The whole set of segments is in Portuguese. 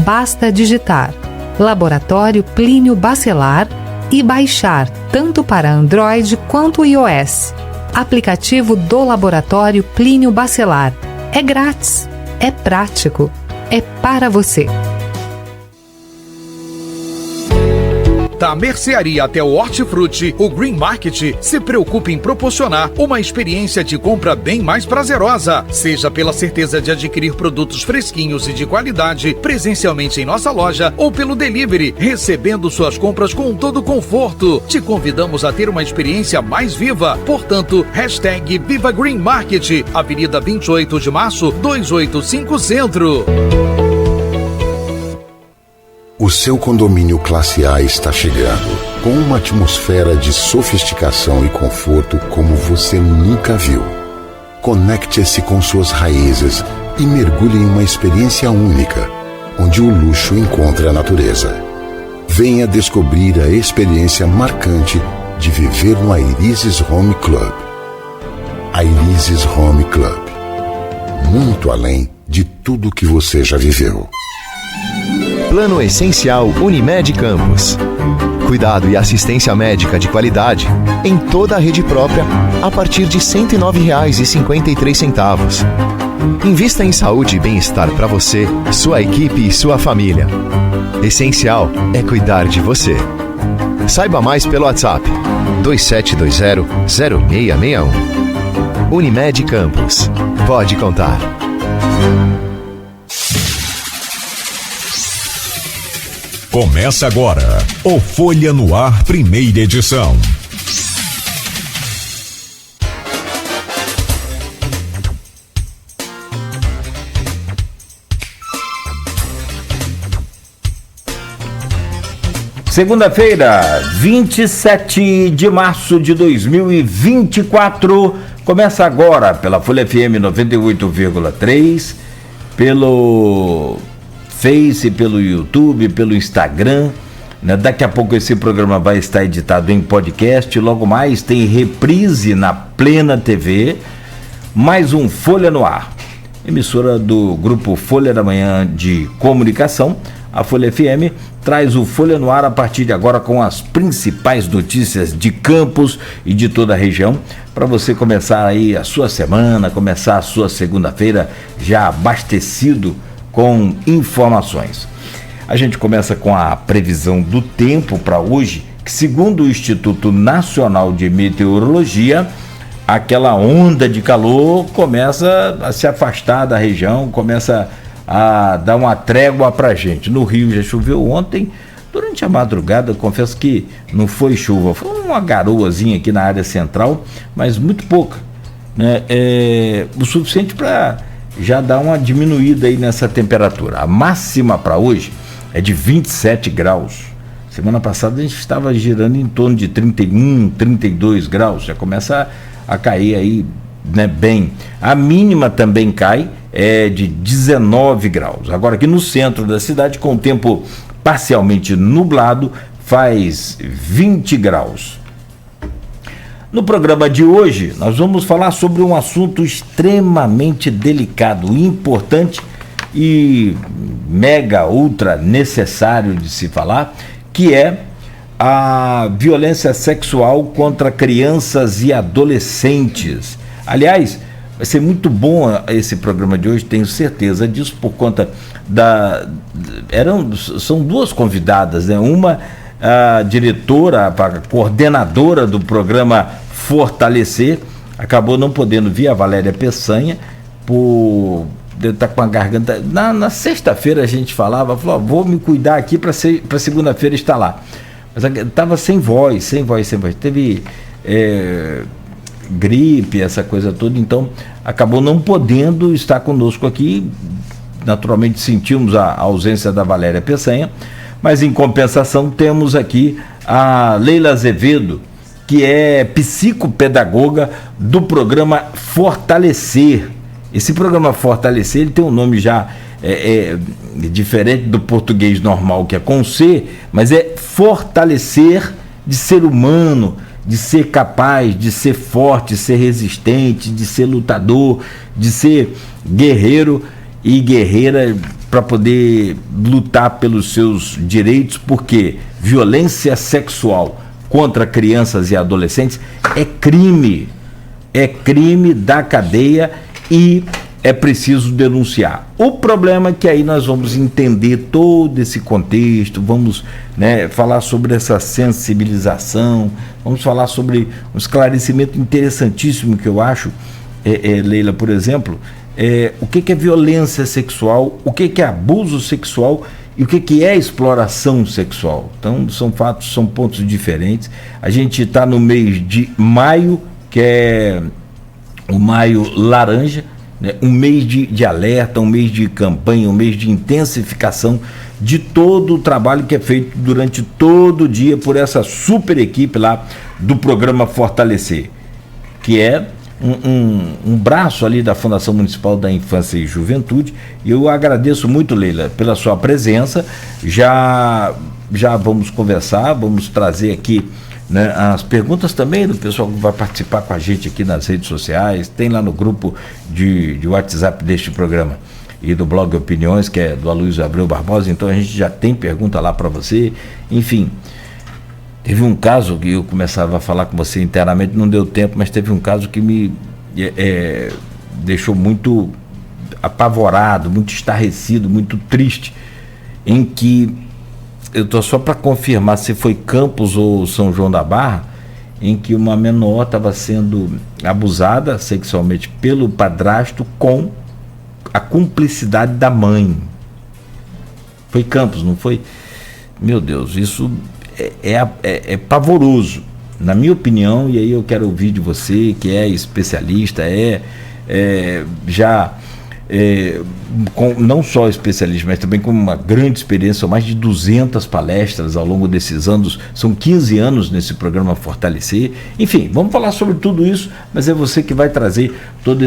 Basta digitar Laboratório Plínio Bacelar e baixar tanto para Android quanto iOS. Aplicativo do Laboratório Plínio Bacelar. É grátis, é prático, é para você. Da mercearia até o hortifruti, o Green Market se preocupa em proporcionar uma experiência de compra bem mais prazerosa, seja pela certeza de adquirir produtos fresquinhos e de qualidade presencialmente em nossa loja ou pelo delivery, recebendo suas compras com todo conforto. Te convidamos a ter uma experiência mais viva. Portanto, #Viva Green Market, Avenida 28 de Março, 285 Centro. O seu condomínio classe A está chegando, com uma atmosfera de sofisticação e conforto como você nunca viu. Conecte-se com suas raízes e mergulhe em uma experiência única, onde o luxo encontra a natureza. Venha descobrir a experiência marcante de viver no Airises Home Club. Airises Home Club. Muito além de tudo que você já viveu. Plano Essencial Unimed Campos. Cuidado e assistência médica de qualidade em toda a rede própria a partir de R$ 109,53. Invista em saúde e bem-estar para você, sua equipe e sua família. Essencial é cuidar de você. Saiba mais pelo WhatsApp 2720-0661. Unimed Campos. Pode contar. Começa agora o Folha no Ar, primeira edição. Segunda-feira, 27 de março de 2024. Começa agora pela Folha FM 98,3, pelo Face, pelo YouTube, pelo Instagram, né? Daqui a pouco esse programa vai estar editado em podcast. Logo mais tem reprise na Plena TV. Mais um Folha no Ar, emissora do grupo Folha da Manhã de Comunicação. A Folha FM traz o Folha no Ar a partir de agora com as principais notícias de Campos e de toda a região, para você começar aí a sua semana, começar a sua segunda-feira já abastecido com informações. A gente começa com a previsão do tempo para hoje, que segundo o Instituto Nacional de Meteorologia, aquela onda de calor começa a se afastar da região, começa a dar uma trégua para a gente. No Rio já choveu ontem, durante a madrugada, confesso que não foi chuva, foi uma garoazinha aqui na área central, mas muito pouca, né? O suficiente para já dá uma diminuída aí nessa temperatura. A máxima para hoje é de 27 graus. Semana passada a gente estava girando em torno de 31, 32 graus. Já começa a cair aí, né, bem. A mínima também cai, é de 19 graus. Agora aqui no centro da cidade, com o tempo parcialmente nublado, faz 20 graus. No programa de hoje, nós vamos falar sobre um assunto extremamente delicado, importante e mega, ultra necessário de se falar, que é a violência sexual contra crianças e adolescentes. Aliás, vai ser muito bom esse programa de hoje, tenho certeza disso, por conta são duas convidadas, né? Uma, a diretora, a coordenadora do programa Fortalecer, acabou não podendo vir, a Valéria Peçanha, por estar com a garganta. Na sexta-feira a gente falou, vou me cuidar aqui para segunda-feira estar lá. Mas estava sem voz. Teve gripe, essa coisa toda, então acabou não podendo estar conosco aqui. Naturalmente sentimos a ausência da Valéria Peçanha, mas em compensação temos aqui a Leila Azevedo, que é psicopedagoga do programa Fortalecer. Esse programa Fortalecer, ele tem um nome já diferente do português normal, que é com C, mas é fortalecer de ser humano, de ser capaz, de ser forte, de ser resistente, de ser lutador, de ser guerreiro e guerreira para poder lutar pelos seus direitos, porque violência sexual contra crianças e adolescentes é crime da cadeia e é preciso denunciar. O problema é que aí nós vamos entender todo esse contexto, vamos, né, falar sobre essa sensibilização, vamos falar sobre um esclarecimento interessantíssimo que eu acho, Leila, por exemplo, o que é violência sexual, o que é abuso sexual e o que é exploração sexual. Então, são fatos, são pontos diferentes. A gente está no mês de maio, que é o maio laranja, né? Um mês de alerta, um mês de campanha, um mês de intensificação de todo o trabalho que é feito durante todo o dia por essa super equipe lá do programa Fortalecer, que é um braço ali da Fundação Municipal da Infância e Juventude. E eu agradeço muito, Leila, pela sua presença. Já vamos conversar, vamos trazer aqui, né, as perguntas também do pessoal que vai participar com a gente aqui nas redes sociais, tem lá no grupo de WhatsApp deste programa e do blog Opiniões, que é do Aloysio Abreu Barbosa. Então a gente já tem pergunta lá para você. Enfim, teve um caso que eu começava a falar com você internamente, não deu tempo, mas teve um caso que me deixou muito apavorado, muito estarrecido, muito triste, em que eu estou só para confirmar se foi Campos ou São João da Barra, em que uma menor estava sendo abusada sexualmente pelo padrasto com a cumplicidade da mãe. Foi Campos, não foi? Meu Deus, isso é pavoroso, na minha opinião, e aí eu quero ouvir de você, que é especialista, não só especialista, mas também com uma grande experiência, são mais de 200 palestras ao longo desses anos, são 15 anos nesse programa Fortalecer. Enfim, vamos falar sobre tudo isso, mas é você que vai trazer todo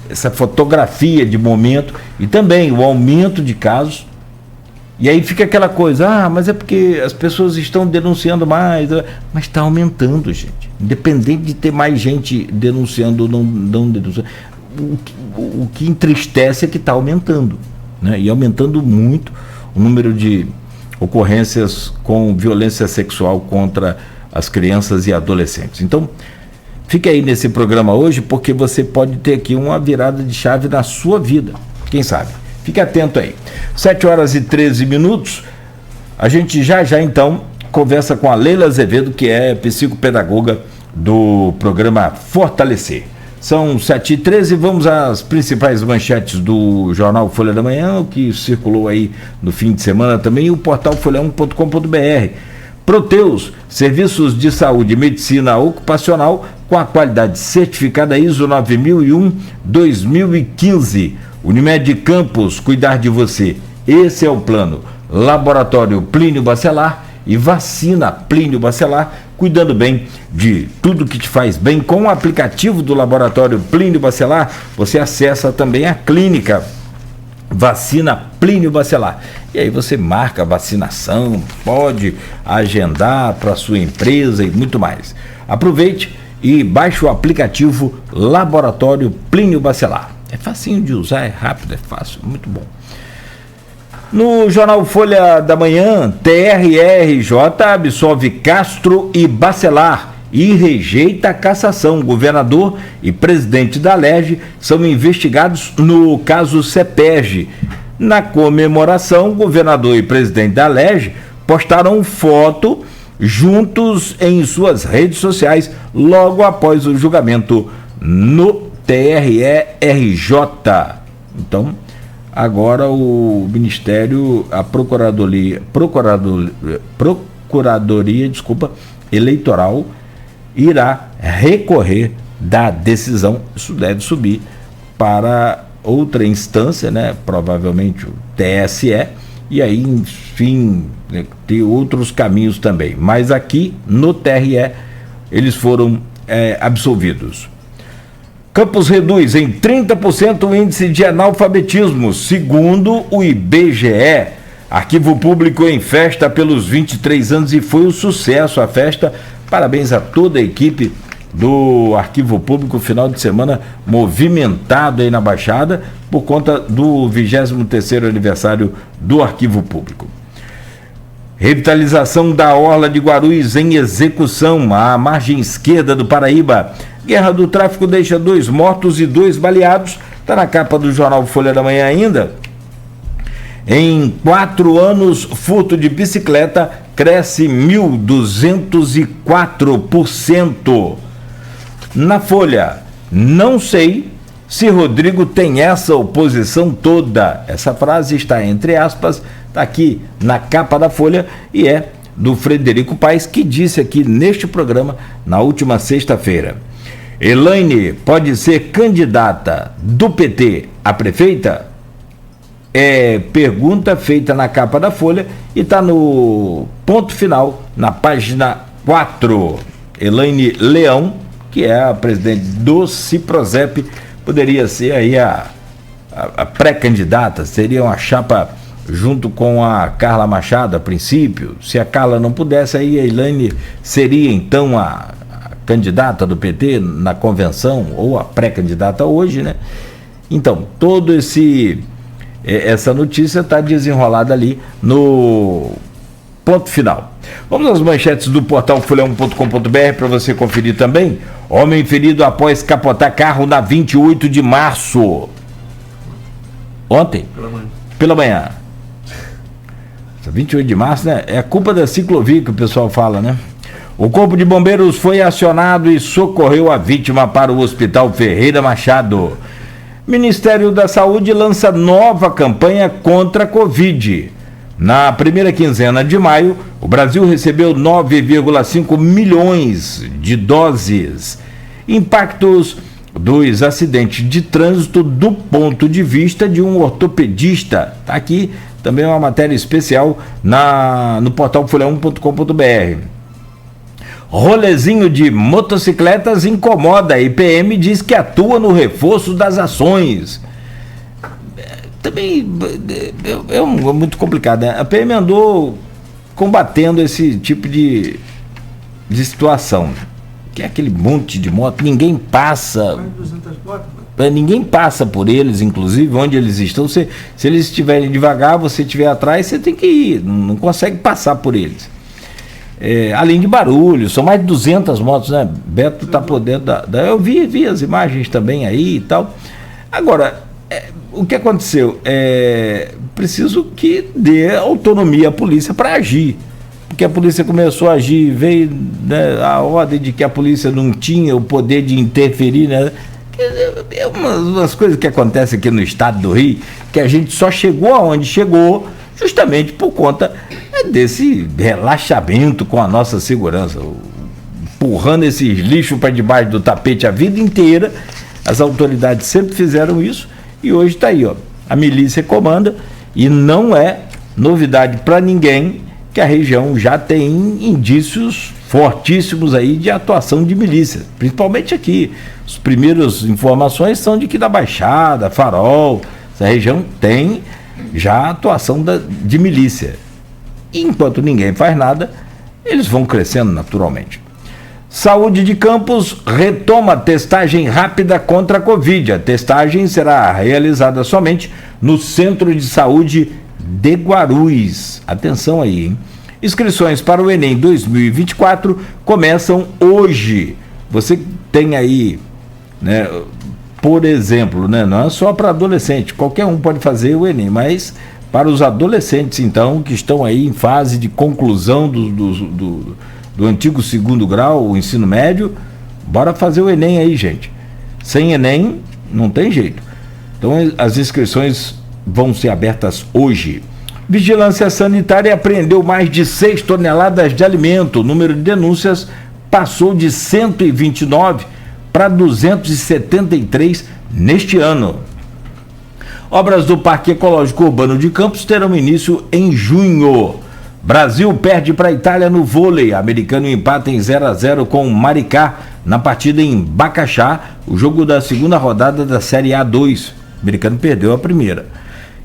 essa fotografia de momento e também o aumento de casos. E aí fica aquela coisa, mas é porque as pessoas estão denunciando mais, mas está aumentando, gente. Independente de ter mais gente denunciando ou não denunciando, o que entristece é que está aumentando, né? E aumentando muito o número de ocorrências com violência sexual contra as crianças e adolescentes. Então, fique aí nesse programa hoje, porque você pode ter aqui uma virada de chave na sua vida, quem sabe? Fique atento aí. 7h13. A gente já então conversa com a Leila Azevedo, que é psicopedagoga do programa Fortalecer. São 7h13, vamos às principais manchetes do jornal Folha da Manhã, o que circulou aí no fim de semana também, e o portal folha1.com.br. Proteus, serviços de saúde e medicina ocupacional com a qualidade certificada ISO 9001-2015. Unimed Campos, cuidar de você. Esse é o plano. Laboratório Plínio Bacelar e vacina Plínio Bacelar, cuidando bem de tudo que te faz bem. Com o aplicativo do Laboratório Plínio Bacelar, você acessa também a clínica Vacina Plínio Bacelar. E aí você marca a vacinação, pode agendar para sua empresa e muito mais. Aproveite e baixe o aplicativo Laboratório Plínio Bacelar. É facinho de usar, é rápido, é fácil, muito bom. No jornal Folha da Manhã, TRE-RJ absolve Castro e Bacelar e rejeita a cassação. Governador e presidente da Alerj são investigados no caso CEPERJ. Na comemoração, governador e presidente da Alerj postaram foto juntos em suas redes sociais logo após o julgamento no TRE-RJ. Então, agora o Ministério, a Procuradoria Eleitoral irá recorrer da decisão. Isso deve subir para outra instância, né? Provavelmente o TSE, e aí, enfim, ter outros caminhos também. Mas aqui no TRE eles foram absolvidos. Campos reduz em 30% o índice de analfabetismo, segundo o IBGE. Arquivo Público em festa pelos 23 anos e foi um sucesso a festa. Parabéns a toda a equipe do Arquivo Público, final de semana movimentado aí na Baixada, por conta do 23º aniversário do Arquivo Público. Revitalização da Orla de Guarulhos em execução, à margem esquerda do Paraíba. Guerra do tráfico deixa 2 mortos e 2 baleados. Está na capa do jornal Folha da Manhã ainda. Em 4 anos, furto de bicicleta cresce 1.204%. Na Folha, não sei se Rodrigo tem essa oposição toda. Essa frase está entre aspas, está aqui na capa da Folha e é do Frederico Paes, que disse aqui neste programa na última sexta-feira. Elaine pode ser candidata do PT a prefeita? É pergunta feita na capa da Folha e está no ponto final, na página 4. Elaine Leão, que é a presidente do Ciprozep, poderia ser aí a pré-candidata, seria uma chapa junto com a Carla Machado a princípio. Se a Carla não pudesse, aí a Elaine seria então a candidata do PT na convenção, ou a pré-candidata hoje, né? Então, essa notícia está desenrolada ali no ponto final. Vamos às manchetes do portal folha1.com.br para você conferir também. Homem ferido após capotar carro na 28 de março. Ontem? Pela manhã. 28 de março, né? É a culpa da ciclovia que o pessoal fala, né? O Corpo de Bombeiros foi acionado e socorreu a vítima para o Hospital Ferreira Machado. Ministério da Saúde lança nova campanha contra a Covid. Na primeira quinzena de maio, o Brasil recebeu 9,5 milhões de doses. Impactos dos acidentes de trânsito do ponto de vista de um ortopedista. Está aqui também uma matéria especial no portal folha1.com.br. Rolezinho de motocicletas incomoda. A IPM diz que atua no reforço das ações. Também é muito complicado, né? A PM andou combatendo esse tipo de situação, que é aquele monte de moto, ninguém passa. Ninguém passa por eles, inclusive, onde eles estão. Se eles estiverem devagar, você estiver atrás, você tem que ir, não consegue passar por eles. Além de barulho, são mais de 200 motos, né? Beto está por dentro eu vi as imagens também aí e tal. Agora, o que aconteceu? Preciso que dê autonomia à polícia para agir. Porque a polícia começou a agir, veio, né, a ordem de que a polícia não tinha o poder de interferir, né? É umas coisas que acontecem aqui no estado do Rio, que a gente só chegou aonde chegou justamente por conta desse relaxamento com a nossa segurança, empurrando esses lixos para debaixo do tapete a vida inteira. As autoridades sempre fizeram isso e hoje está aí, ó, a milícia comanda, e não é novidade para ninguém que a região já tem indícios fortíssimos aí de atuação de milícia, principalmente aqui. As primeiras informações são de que da Baixada, Farol, essa região tem já atuação de milícia. E enquanto ninguém faz nada, eles vão crescendo naturalmente. Saúde de Campos retoma testagem rápida contra a Covid. A testagem será realizada somente no Centro de Saúde de Guarulhos. Atenção aí, hein? Inscrições para o Enem 2024 começam hoje. Você tem aí, né, por exemplo, né, não é só para adolescente, qualquer um pode fazer o Enem, mas para os adolescentes, então, que estão aí em fase de conclusão do antigo segundo grau, o ensino médio, bora fazer o Enem aí, gente. Sem Enem, não tem jeito. Então, as inscrições vão ser abertas hoje. Vigilância Sanitária apreendeu mais de 6 toneladas de alimento. O número de denúncias passou de 129 para 273 neste ano. Obras do Parque Ecológico Urbano de Campos terão início em junho. Brasil perde para a Itália no vôlei. Americano empata em 0-0 com Maricá na partida em Bacaxá, o jogo da segunda rodada da Série A2. O americano perdeu a primeira.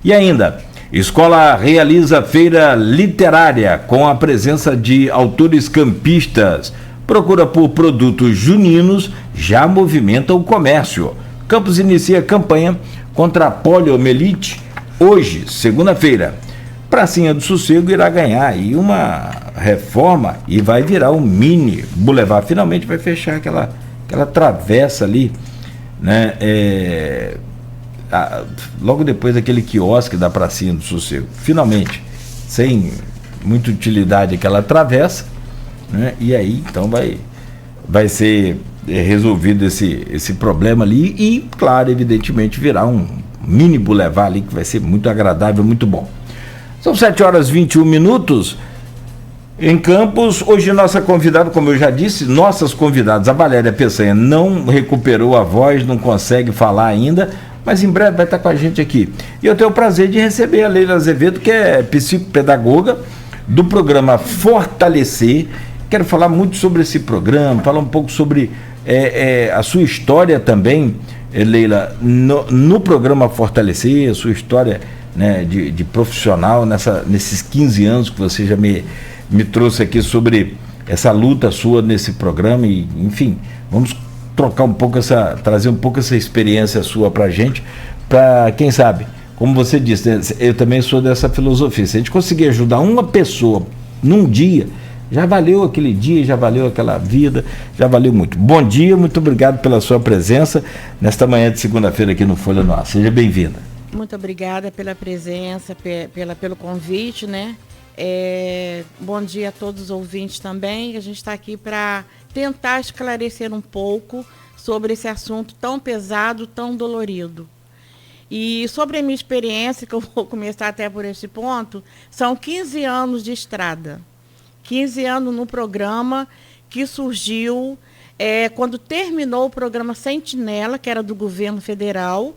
E ainda, escola realiza feira literária com a presença de autores campistas. Procura por produtos juninos já movimenta o comércio. Campos inicia a campanha contra a poliomielite hoje, segunda-feira. Pracinha do Sossego irá ganhar aí uma reforma e vai virar um mini boulevard. Finalmente vai fechar aquela travessa ali, né? Logo depois daquele quiosque da Pracinha do Sossego. Finalmente, sem muita utilidade aquela travessa, né? E aí então vai ser resolvido esse problema ali e, claro, evidentemente virar um mini boulevard ali que vai ser muito agradável, muito bom. São 7h21 em Campos. Hoje nossa convidada, como eu já disse, nossas convidadas, a Valéria Peçanha não recuperou a voz, não consegue falar ainda, mas em breve vai estar com a gente aqui. E eu tenho o prazer de receber a Leila Azevedo, que é psicopedagoga do programa Fortalecer. Quero falar muito sobre esse programa, falar um pouco sobre a sua história também, Leila, no programa Fortalecer, a sua história, né, de profissional nesses 15 anos que você já me trouxe aqui sobre essa luta sua nesse programa e, enfim, vamos trocar um pouco trazer um pouco essa experiência sua pra gente, para quem sabe, como você disse, né, eu também sou dessa filosofia, se a gente conseguir ajudar uma pessoa num dia, já valeu aquele dia, já valeu aquela vida, já valeu muito. Bom dia, muito obrigado pela sua presença nesta manhã de segunda-feira aqui no Folha no Ar. Seja bem-vinda. Muito obrigada pela presença, pelo convite, né? Bom dia a todos os ouvintes também. A gente está aqui para tentar esclarecer um pouco sobre esse assunto tão pesado, tão dolorido. E sobre a minha experiência, que eu vou começar até por esse ponto, são 15 anos de estrada. 15 anos no programa que surgiu quando terminou o programa Sentinela, que era do governo federal,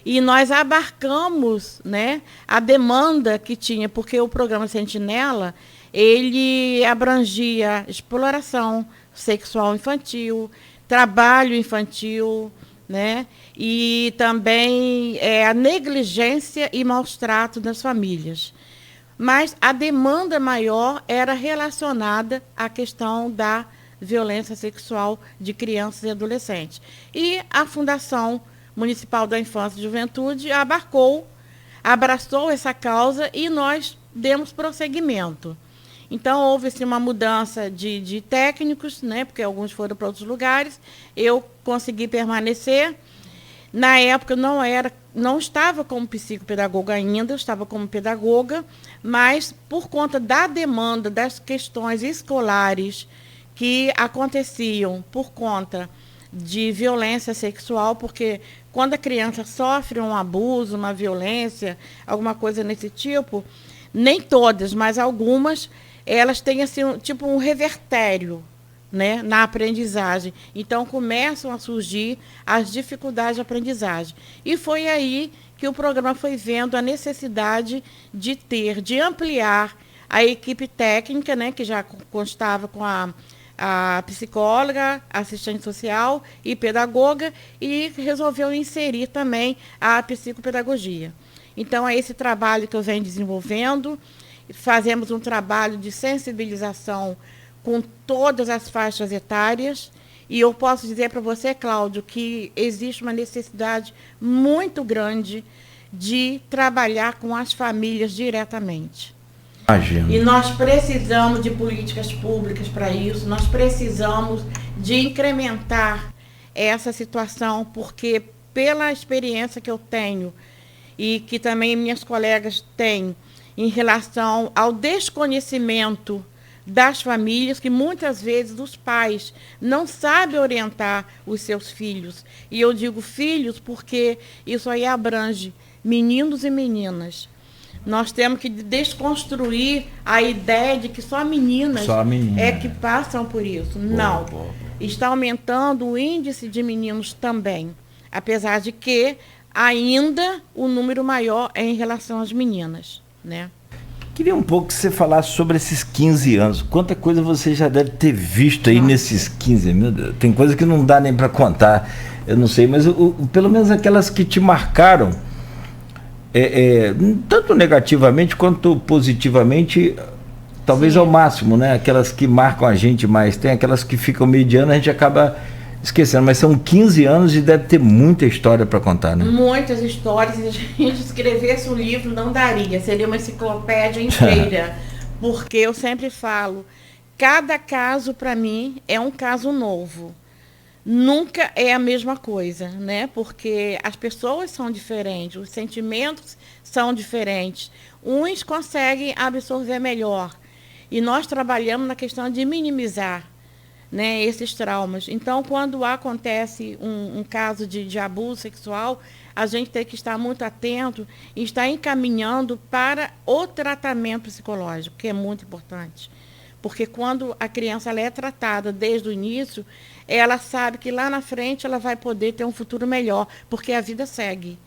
e nós abarcamos, né, a demanda que tinha, porque o programa Sentinela, ele abrangia exploração sexual infantil, trabalho infantil, né, e também a negligência e maus tratos das famílias. Mas a demanda maior era relacionada à questão da violência sexual de crianças e adolescentes. E a Fundação Municipal da Infância e Juventude abraçou essa causa e nós demos prosseguimento. Então, houve assim, uma mudança de técnicos, né, porque alguns foram para outros lugares, eu consegui permanecer. Na época, não estava como psicopedagoga ainda, eu estava como pedagoga, mas por conta da demanda das questões escolares que aconteciam por conta de violência sexual, porque quando a criança sofre um abuso, uma violência, alguma coisa nesse tipo, nem todas, mas algumas, elas têm assim, tipo um revertério, né, na aprendizagem. Então começam a surgir as dificuldades de aprendizagem. E foi aí que o programa foi vendo a necessidade de ampliar a equipe técnica, né, que já constava com a psicóloga, assistente social e pedagoga, e resolveu inserir também a psicopedagogia. Então, é esse trabalho que eu venho desenvolvendo. Fazemos um trabalho de sensibilização com todas as faixas etárias, e eu posso dizer para você, Cláudio, que existe uma necessidade muito grande de trabalhar com as famílias diretamente. E nós precisamos de políticas públicas para isso, nós precisamos de incrementar essa situação, porque pela experiência que eu tenho e que também minhas colegas têm em relação ao desconhecimento das famílias, que muitas vezes os pais não sabem orientar os seus filhos. E eu digo filhos porque isso aí abrange meninos e meninas. Nós temos que desconstruir a ideia de que só meninas é que passam por isso. Não. Está aumentando o índice de meninos também, apesar de que ainda o número maior é em relação às meninas, né? Queria um pouco que você falasse sobre esses 15 anos. Quanta coisa você já deve ter visto aí nesses 15 anos. Tem coisa que não dá nem para contar, eu não sei, mas pelo menos aquelas que te marcaram, tanto negativamente quanto positivamente, talvez ao máximo, né? Aquelas que marcam a gente mais. Tem aquelas que ficam medianas, a gente acaba esquecendo. Mas são 15 anos e deve ter muita história para contar, né? Muitas histórias. Se a gente escrevesse um livro, não daria. Seria uma enciclopédia inteira. Porque eu sempre falo, cada caso, para mim, é um caso novo. Nunca é a mesma coisa, né? Porque as pessoas são diferentes, os sentimentos são diferentes. Uns conseguem absorver melhor. E nós trabalhamos na questão de minimizar, né, esses traumas. Então, quando acontece um caso de abuso sexual, a gente tem que estar muito atento e estar encaminhando para o tratamento psicológico, que é muito importante. Porque quando a criança ela é tratada desde o início, ela sabe que lá na frente ela vai poder ter um futuro melhor, porque a vida segue.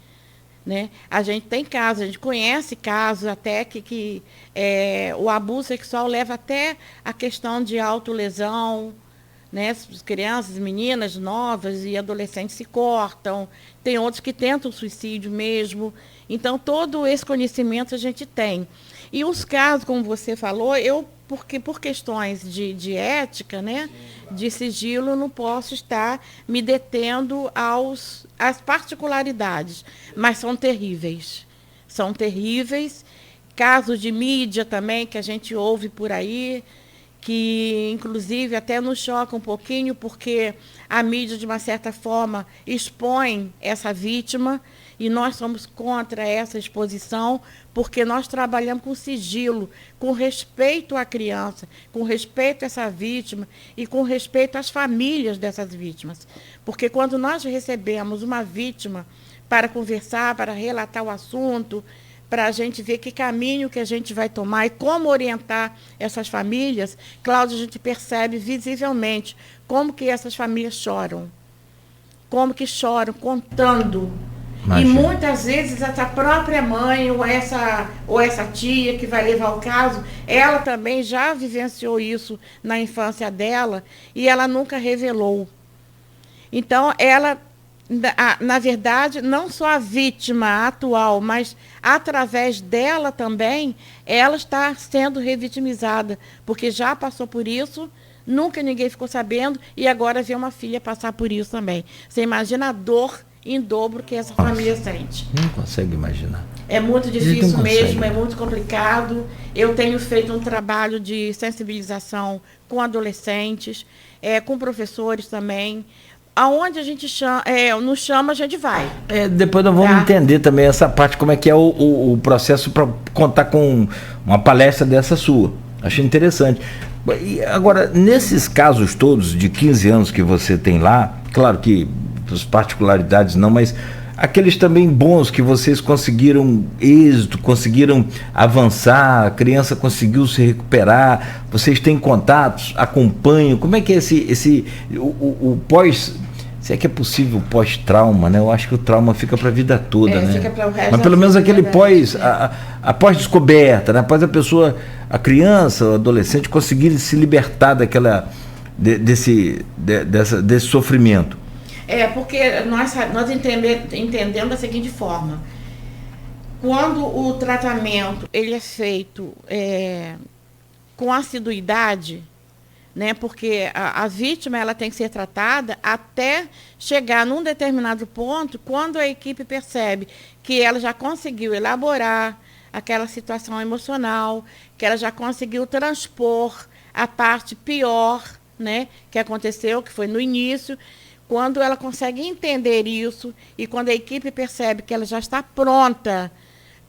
Né? A gente tem casos, a gente conhece casos até que o abuso sexual leva até a questão de autolesão, né? As crianças, meninas novas e adolescentes se cortam, tem outros que tentam suicídio mesmo. Então, todo esse conhecimento a gente tem. E os casos, como você falou, porque por questões de ética, né, de sigilo, não posso estar me detendo às particularidades, mas são terríveis. São terríveis. Casos de mídia também, que a gente ouve por aí, que, inclusive, até nos choca um pouquinho, porque a mídia, de uma certa forma, expõe essa vítima, e nós somos contra essa exposição, porque nós trabalhamos com sigilo, com respeito à criança, com respeito a essa vítima e com respeito às famílias dessas vítimas. Porque quando nós recebemos uma vítima para conversar, para relatar o assunto, para a gente ver que caminho que a gente vai tomar e como orientar essas famílias, Cláudia, a gente percebe visivelmente como que essas famílias choram. Como que choram, contando. Imagina. E muitas vezes essa própria mãe ou essa tia que vai levar o caso, ela também já vivenciou isso na infância dela e ela nunca revelou. Então, ela, na verdade, não só a vítima atual, mas através dela também, ela está sendo revitimizada, porque já passou por isso, nunca ninguém ficou sabendo e agora vê uma filha passar por isso também. Você imagina a dor em dobro que essa família sente. Não consegue imaginar. É muito difícil mesmo, é muito complicado. Eu tenho feito um trabalho de sensibilização com adolescentes, com professores também. Aonde a gente nos chama, a gente vai. Depois nós vamos entender também essa parte, como é que é o processo para contar com uma palestra dessa sua. Achei interessante. E agora, nesses casos todos de 15 anos que você tem lá, claro que as particularidades não, mas aqueles também bons que vocês conseguiram êxito, conseguiram avançar, a criança conseguiu se recuperar, vocês têm contatos, acompanham, como é que é o pós, se é que é possível pós-trauma, né? Eu acho que o trauma fica para a vida toda, né? Fica para o resto. Mas pelo menos aquele pós, a pós-descoberta, né? Após a criança, o adolescente conseguir se libertar desse sofrimento. Porque nós entendemos da seguinte forma: quando o tratamento ele é feito com assiduidade, né, porque a vítima ela tem que ser tratada até chegar num determinado ponto, quando a equipe percebe que ela já conseguiu elaborar aquela situação emocional, que ela já conseguiu transpor a parte pior, né, que aconteceu, que foi no início. Quando ela consegue entender isso e quando a equipe percebe que ela já está pronta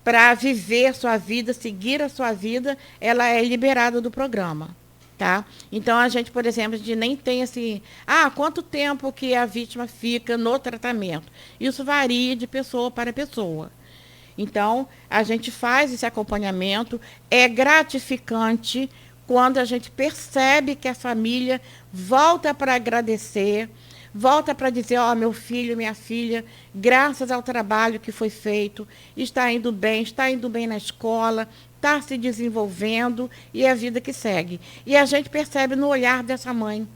para viver sua vida, seguir a sua vida, ela é liberada do programa. Tá? Então, a gente, por exemplo, a gente nem tem assim, quanto tempo que a vítima fica no tratamento. Isso varia de pessoa para pessoa. Então, a gente faz esse acompanhamento, é gratificante quando a gente percebe que a família volta para agradecer, volta para dizer, meu filho, minha filha, graças ao trabalho que foi feito, está indo bem na escola, está se desenvolvendo e é a vida que segue. E a gente percebe no olhar dessa mãe.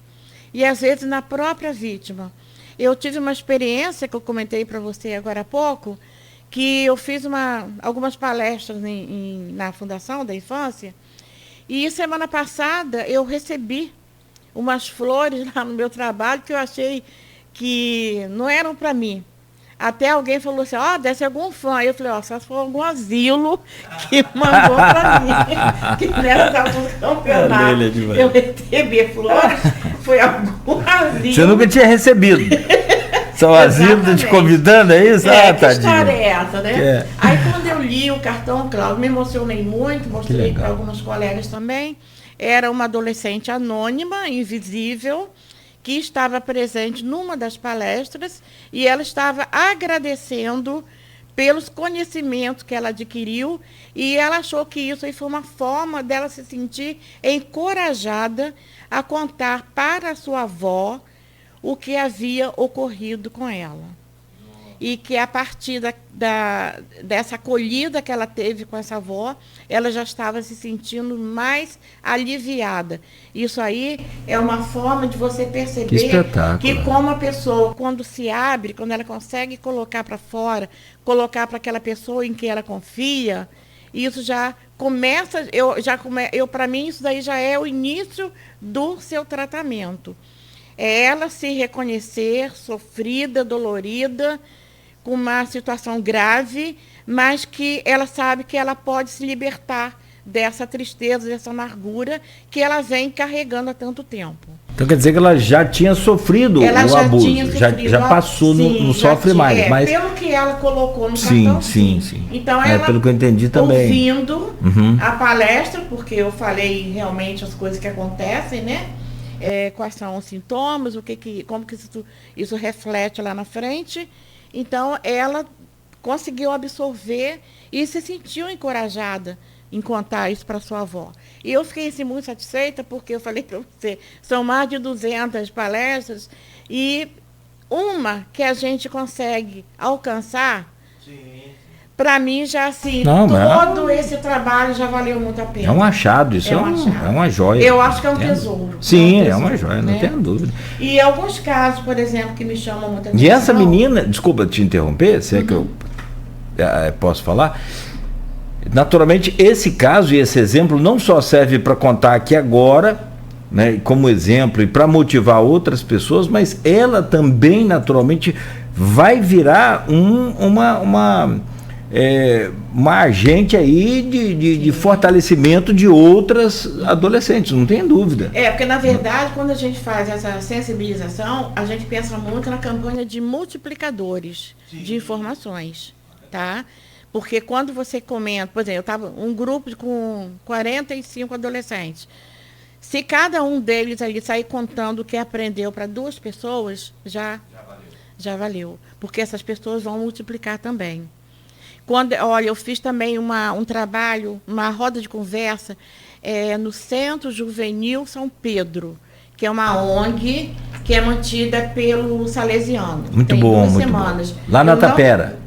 E, às vezes, na própria vítima. Eu tive uma experiência que eu comentei para você agora há pouco, que eu fiz algumas palestras na Fundação da Infância, E semana passada eu recebi umas flores lá no meu trabalho que eu achei que não eram para mim. Até alguém falou assim, deve ser algum fã. Aí eu falei, só se for algum asilo que mandou para mim. Que nessa altura do campeonato eu recebi flores, foi algum asilo. Você nunca tinha recebido. São asilo te convidando, é isso? Que história é essa, né? Aí quando eu li o cartão, Cláudio, me emocionei muito, mostrei para alguns colegas também. Era uma adolescente anônima, invisível, que estava presente numa das palestras e ela estava agradecendo pelos conhecimentos que ela adquiriu e ela achou que isso aí foi uma forma dela se sentir encorajada a contar para a sua avó o que havia ocorrido com ela. E que a partir dessa acolhida que ela teve com essa avó, ela já estava se sentindo mais aliviada. Isso aí é uma forma de você perceber que como a pessoa, quando se abre, quando ela consegue colocar para fora, colocar para aquela pessoa em que ela confia, isso já começa, para mim isso daí já é o início do seu tratamento. É ela se reconhecer sofrida, dolorida, com uma situação grave, mas que ela sabe que ela pode se libertar dessa tristeza, dessa amargura que ela vem carregando há tanto tempo. Então quer dizer que ela já tinha sofrido o abuso, já passou, não sofre mais. Mas pelo que ela colocou no cartão. Sim. Então ela, pelo que eu entendi também, ouvindo a palestra, porque eu falei realmente as coisas que acontecem, né? Quais são os sintomas, como que isso reflete lá na frente. Então, ela conseguiu absorver e se sentiu encorajada em contar isso para sua avó. E eu fiquei assim, muito satisfeita, porque eu falei para você, são mais de 200 palestras, e uma que a gente consegue alcançar, para mim, já assim, todo esse trabalho já valeu muito a pena. É um achado, isso é uma joia. Eu acho que é um tesouro. Sim, é uma joia, não tenho dúvida. E alguns casos, por exemplo, que me chamam muita atenção. E essa menina, desculpa te interromper, se é que eu posso falar, naturalmente esse caso e esse exemplo não só serve para contar aqui agora, né, como exemplo e para motivar outras pessoas, mas ela também naturalmente vai virar uma agente aí de fortalecimento de outras adolescentes, não tem dúvida. Porque na verdade, quando a gente faz essa sensibilização, a gente pensa muito na campanha de multiplicadores de informações, tá? Porque quando você comenta, por exemplo, eu estava um grupo com 45 adolescentes, se cada um deles ali sair contando o que aprendeu para 2 pessoas, já valeu, porque essas pessoas vão multiplicar também. Olha, eu fiz também um trabalho, uma roda de conversa no Centro Juvenil São Pedro, que é uma ONG que é mantida pelo Salesiano. Muito Tem bom, 2 muito semanas. Bom. Lá na Tapera.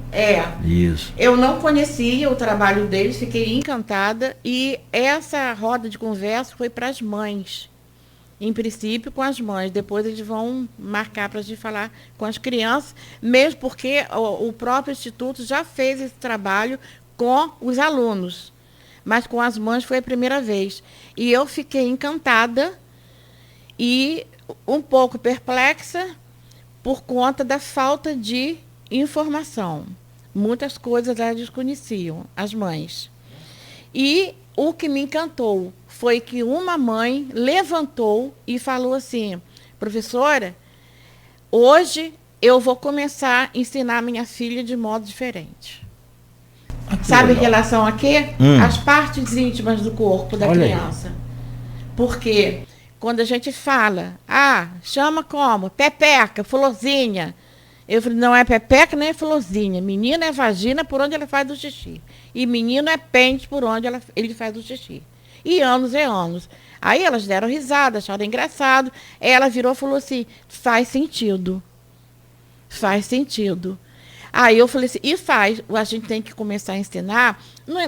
Isso. Eu não conhecia o trabalho deles, fiquei encantada, e essa roda de conversa foi para as mães. Em princípio, com as mães. Depois eles vão marcar para a gente falar com as crianças, mesmo porque o próprio Instituto já fez esse trabalho com os alunos. Mas com as mães foi a primeira vez. E eu fiquei encantada e um pouco perplexa por conta da falta de informação. Muitas coisas elas desconheciam, as mães. E o que me encantou foi que uma mãe levantou e falou assim: professora, hoje eu vou começar a ensinar minha filha de modo diferente. Sabe em relação a quê? As partes íntimas do corpo da criança. Porque quando a gente fala, chama como? Pepeca, florzinha. Eu falei, não é pepeca nem é florzinha. Menina é vagina por onde ela faz o xixi. E menino é pente por onde ele faz o xixi. E anos é anos. Aí elas deram risada, acharam engraçado. Ela virou e falou assim, faz sentido. Faz sentido. Aí eu falei assim, a gente tem que começar a ensinar.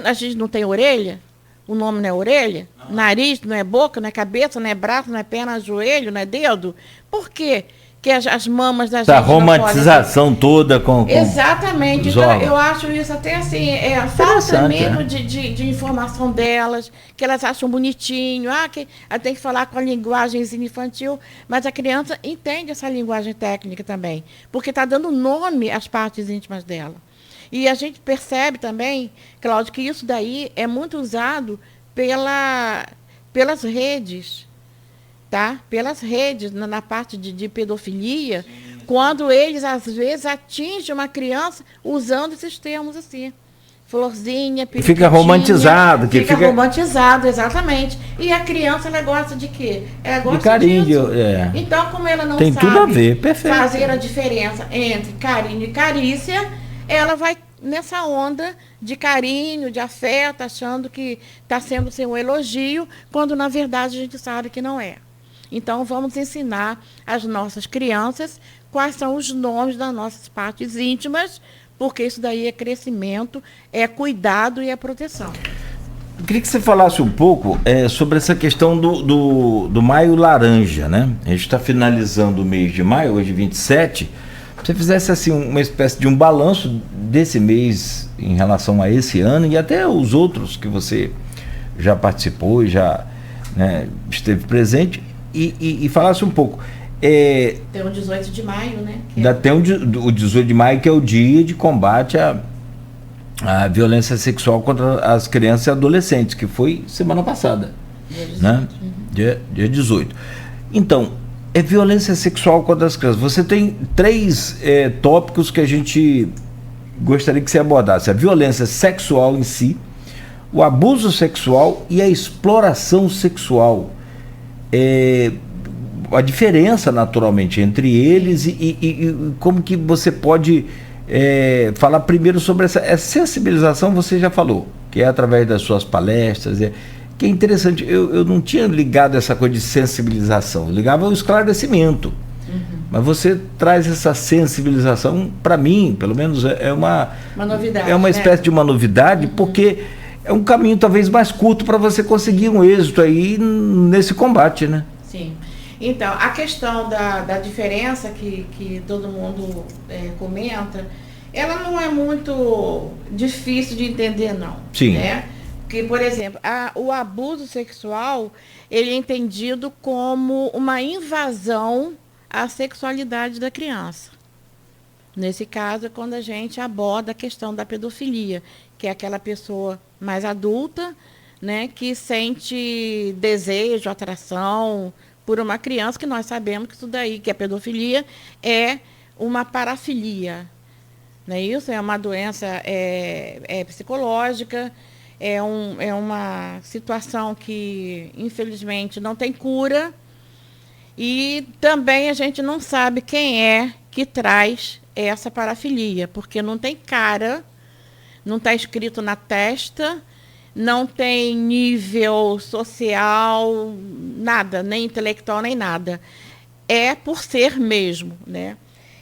A gente não tem orelha? O nome não é orelha? Nariz, não é boca, não é cabeça, não é braço, não é perna, não é joelho, não é dedo? Por quê que as mamas da gente essa romantização toda com exatamente. Então, eu acho isso até assim, falta mesmo, né? de informação delas, que elas acham bonitinho, que tem que falar com a linguagem infantil, mas a criança entende essa linguagem técnica também, porque está dando nome às partes íntimas dela. E a gente percebe também, Cláudio, que isso daí é muito usado pelas redes, tá? Pelas redes, na parte de pedofilia, quando eles, às vezes, atingem uma criança usando esses termos assim. Florzinha, periquitinha. Fica romantizado. Fica romantizado, exatamente. E a criança, ela gosta de quê? Ela gosta de carinho. Disso. Então, como ela não tem sabe tudo a ver. Perfeito. fazer a diferença entre carinho e carícia, ela vai nessa onda de carinho, de afeto, achando que está sendo um elogio, quando, na verdade, a gente sabe que não é. Então, vamos ensinar às nossas crianças quais são os nomes das nossas partes íntimas, porque isso daí é crescimento, é cuidado e é proteção. Eu queria que você falasse um pouco sobre essa questão do Maio Laranja, né? A gente está finalizando o mês de maio, hoje 27. Se você fizesse assim uma espécie de um balanço desse mês em relação a esse ano e até os outros que você já participou e já, né, esteve presente, e falasse um pouco. Tem o 18 de maio, né? Tem o 18 de maio, que é o dia de combate à violência sexual contra as crianças e adolescentes, que foi semana passada. Dia 18. Né? Dia 18. Então, é violência sexual contra as crianças. Você tem 3 tópicos que a gente gostaria que você abordasse: a violência sexual em si, o abuso sexual e a exploração sexual. A diferença, naturalmente, entre eles e como que você pode falar primeiro sobre essa sensibilização. Você já falou, que é através das suas palestras, que é interessante. Eu não tinha ligado essa coisa de sensibilização, eu ligava ao esclarecimento. Mas você traz essa sensibilização, para mim, pelo menos, é uma novidade. É uma espécie de uma novidade, porque é um caminho talvez mais curto para você conseguir um êxito aí nesse combate, né? Sim. Então, a questão da diferença que todo mundo comenta, ela não é muito difícil de entender, não. Sim. Né? Porque, por exemplo, o abuso sexual, ele é entendido como uma invasão à sexualidade da criança. Nesse caso, é quando a gente aborda a questão da pedofilia, que é aquela pessoa mais adulta, né, que sente desejo, atração por uma criança, que nós sabemos que isso daí, que a pedofilia é uma parafilia. Não é isso? É uma doença psicológica, é uma situação que, infelizmente, não tem cura. E também a gente não sabe quem é que traz essa parafilia, porque não tem cara, não está escrito na testa, não tem nível social, nada, nem intelectual, nem nada. É por ser mesmo, né?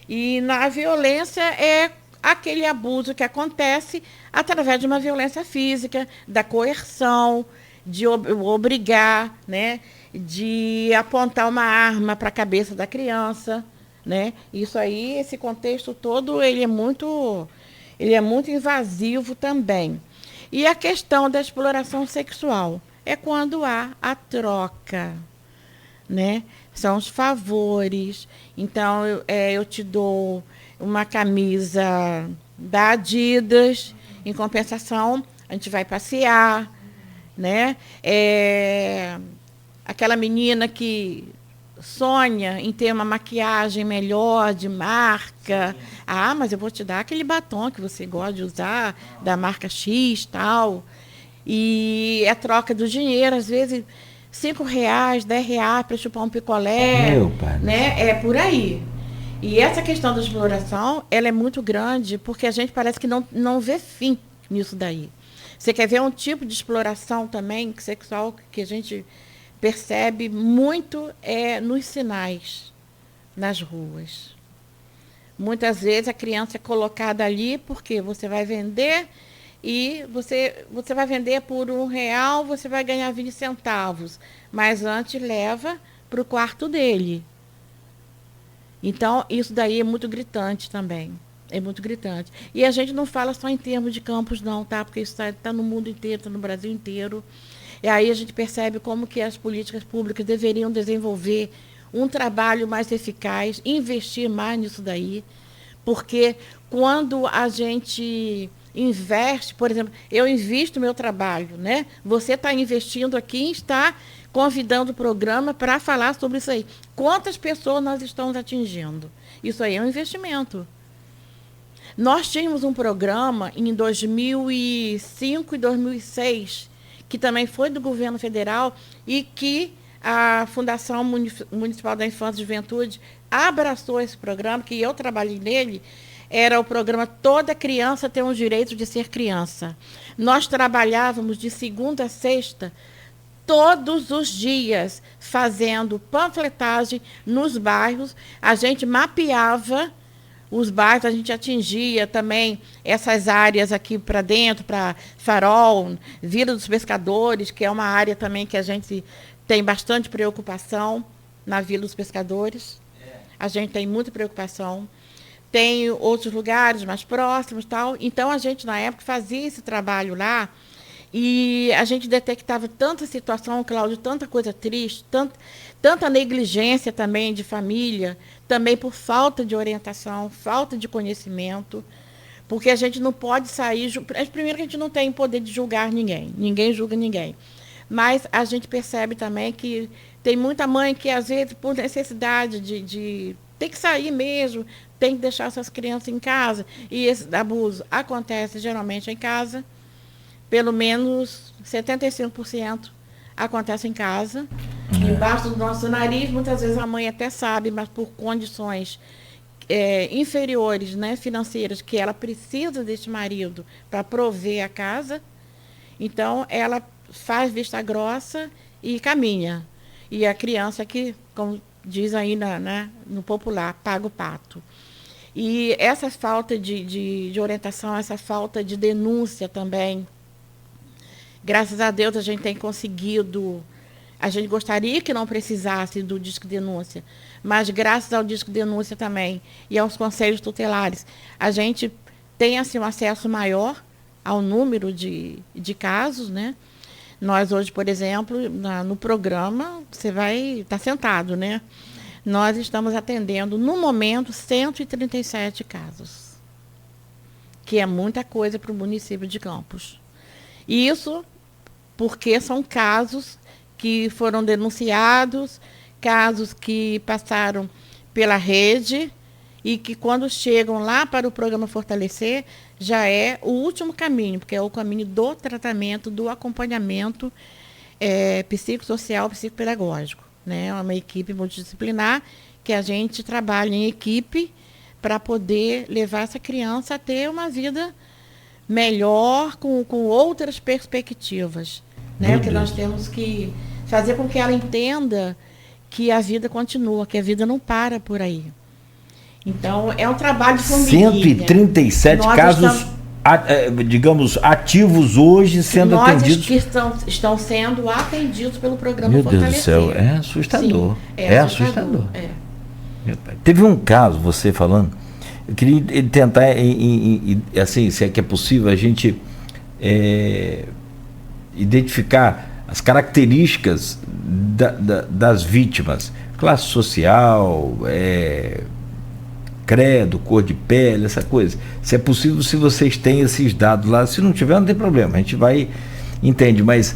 E na violência é aquele abuso que acontece através de uma violência física, da coerção, de obrigar, né? De apontar uma arma para a cabeça da criança, né? Isso aí, esse contexto todo, ele é muito invasivo também. E a questão da exploração sexual é quando há a troca, né? São os favores. Então, eu te dou uma camisa da Adidas, em compensação, a gente vai passear, né? Aquela menina que sonha em ter uma maquiagem melhor, de marca. Ah, mas eu vou te dar aquele batom que você gosta de usar, da marca X, tal. E é troca do dinheiro, às vezes R$5, R$10 para chupar um picolé. Né? É por aí. E essa questão da exploração, ela é muito grande, porque a gente parece que não vê fim nisso daí. Você quer ver um tipo de exploração também sexual que a gente percebe muito nos sinais, nas ruas. Muitas vezes a criança é colocada ali porque você vai vender e você vai vender por R$1, você vai ganhar 20 centavos, mas antes leva para o quarto dele. Então, isso daí é muito gritante também. É muito gritante. E a gente não fala só em termos de Campos, não, tá? Porque isso está no mundo inteiro, está no Brasil inteiro. E aí a gente percebe como que as políticas públicas deveriam desenvolver um trabalho mais eficaz, investir mais nisso daí. Porque quando a gente investe, por exemplo, eu invisto meu trabalho, né? Você está investindo aqui e está convidando o programa para falar sobre isso aí. Quantas pessoas nós estamos atingindo? Isso aí é um investimento. Nós tínhamos um programa em 2005 e 2006, que também foi do governo federal e que a Fundação Municipal da Infância e Juventude abraçou esse programa, que eu trabalhei nele. Era o programa Toda Criança Tem o Direito de Ser Criança. Nós trabalhávamos de segunda a sexta, todos os dias, fazendo panfletagem nos bairros. A gente mapeava os bairros, a gente atingia também essas áreas aqui para dentro, para Farol, Vila dos Pescadores, que é uma área também que a gente tem bastante preocupação na Vila dos Pescadores. A gente tem muita preocupação. Tem outros lugares mais próximos, tal. Então, a gente, na época, fazia esse trabalho lá e a gente detectava tanta situação, Cláudio, tanta coisa triste, tanta negligência também de família, também por falta de orientação, falta de conhecimento, porque a gente não pode sair... Primeiro que a gente não tem poder de julgar ninguém julga ninguém. Mas a gente percebe também que tem muita mãe que, às vezes, por necessidade de ter que sair mesmo, tem que deixar suas crianças em casa, e esse abuso acontece geralmente em casa, pelo menos 75% acontece em casa. Embaixo do nosso nariz, muitas vezes a mãe até sabe, mas por condições inferiores, né, financeiras, que ela precisa desse marido para prover a casa, então ela faz vista grossa e caminha. E a criança que, como diz aí no popular, paga o pato. E essa falta de orientação, essa falta de denúncia também, graças a Deus a gente tem conseguido. A gente gostaria que não precisasse do Disque Denúncia, mas graças ao Disque Denúncia também e aos conselhos tutelares, a gente tem assim, um acesso maior ao número de casos, né? Nós hoje, por exemplo, no programa, você vai estar sentado, né? Nós estamos atendendo, no momento, 137 casos, que é muita coisa para o município de Campos. Isso porque são casos que foram denunciados, casos que passaram pela rede e que, quando chegam lá para o programa Fortalecer, já é o último caminho, porque é o caminho do tratamento, do acompanhamento psicossocial, psicopedagógico. Né? É uma equipe multidisciplinar que a gente trabalha em equipe para poder levar essa criança a ter uma vida melhor, com outras perspectivas. Né? Porque nós temos que fazer com que ela entenda que a vida continua, que a vida não para por aí. Então, é um trabalho de formiguinha. 137 casos, digamos, ativos hoje sendo atendidos. Que estão sendo atendidos pelo programa Meu Fortalecer. Deus do céu, é assustador. Sim, é assustador. É. Teve um caso, você falando, eu queria tentar, assim, se é que é possível, a gente identificar as características das vítimas, classe social, credo, cor de pele, essa coisa. Se é possível, se vocês têm esses dados lá, se não tiver, não tem problema, a gente vai, entende, mas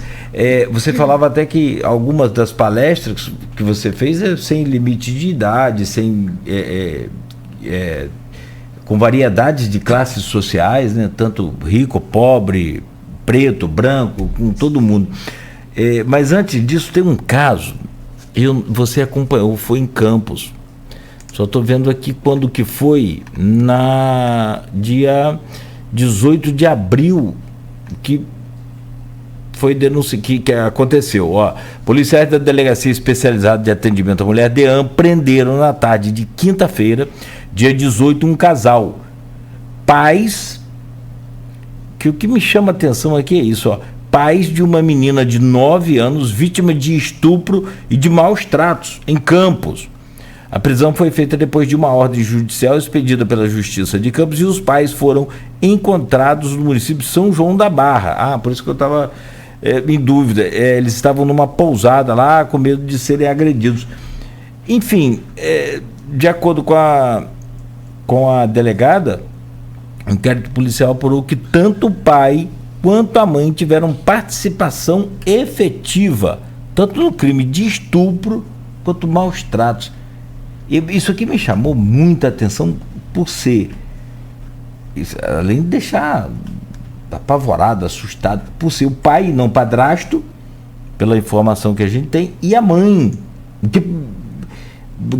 você falava até que algumas das palestras que você fez é sem limite de idade, com variedades de classes sociais, né? Tanto rico, pobre, preto, branco, com todo mundo. Mas antes disso, tem um caso, você acompanhou, foi em Campos. Só estou vendo aqui quando que foi, dia 18 de abril, que foi denúncia que aconteceu. Policiais da Delegacia Especializada de Atendimento à Mulher, DEAM, prenderam na tarde de quinta-feira, dia 18, um casal. Pais, que o que me chama a atenção aqui é isso, pais de uma menina de 9 anos, vítima de estupro e de maus tratos, em Campos. A prisão foi feita depois de uma ordem judicial expedida pela Justiça de Campos e os pais foram encontrados no município de São João da Barra. Por isso que eu estava em dúvida. Eles estavam numa pousada lá com medo de serem agredidos. Enfim, de acordo com a delegada, o inquérito policial apurou que tanto o pai quanto a mãe tiveram participação efetiva, tanto no crime de estupro quanto maus tratos. E isso aqui me chamou muita atenção por ser, além de deixar apavorado, assustado, por ser o pai e não padrasto, pela informação que a gente tem, e a mãe,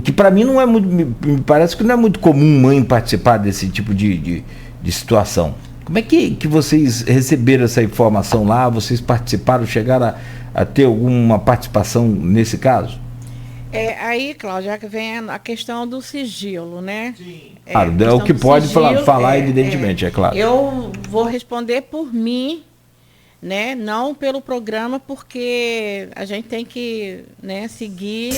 que para mim não é muito, me parece que não é muito comum mãe participar desse tipo de situação. Como é que vocês receberam essa informação lá? Vocês participaram, chegaram a ter alguma participação nesse caso? Aí, Cláudia, vem a questão do sigilo, né? Sim. Claro, é o que pode sigilo, falar, evidentemente, é claro. Eu vou responder por mim, né? Não pelo programa, porque a gente tem que, né, seguir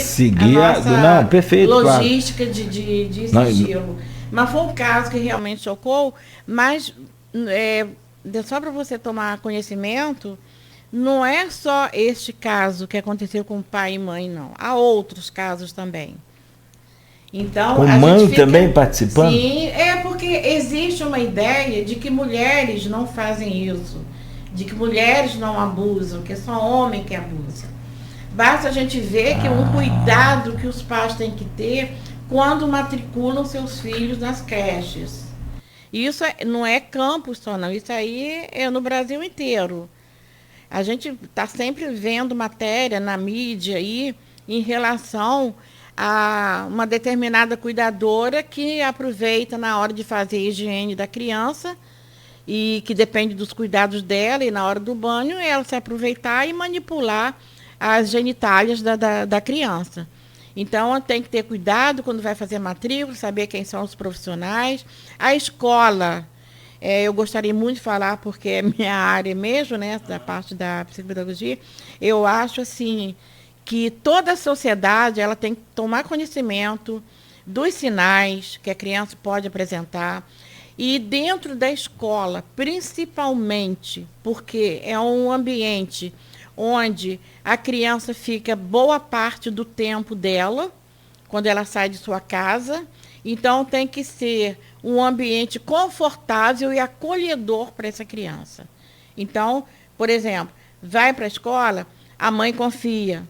a nossa perfeito, logística, claro, de sigilo. Mas foi um caso que realmente chocou, mas só para você tomar conhecimento, não é só este caso que aconteceu com pai e mãe, não. Há outros casos também. Então, com mãe também participando? Sim, porque existe uma ideia de que mulheres não fazem isso, de que mulheres não abusam, que é só homem que abusa. Basta a gente ver que um cuidado que os pais têm que ter quando matriculam seus filhos nas creches. Isso não é Campos só, não. Isso aí é no Brasil inteiro. A gente está sempre vendo matéria na mídia aí em relação a uma determinada cuidadora que aproveita na hora de fazer a higiene da criança e que depende dos cuidados dela, e na hora do banho ela se aproveitar e manipular as genitálias da criança. Então, tem que ter cuidado quando vai fazer matrícula, saber quem são os profissionais. A escola, eu gostaria muito de falar, porque é minha área mesmo, né, da parte da psicopedagogia. Eu acho, assim, que toda a sociedade ela tem que tomar conhecimento dos sinais que a criança pode apresentar. E dentro da escola, principalmente, porque é um ambiente onde a criança fica boa parte do tempo dela, quando ela sai de sua casa. Então, tem que ser um ambiente confortável e acolhedor para essa criança. Então, por exemplo, vai para a escola, a mãe confia.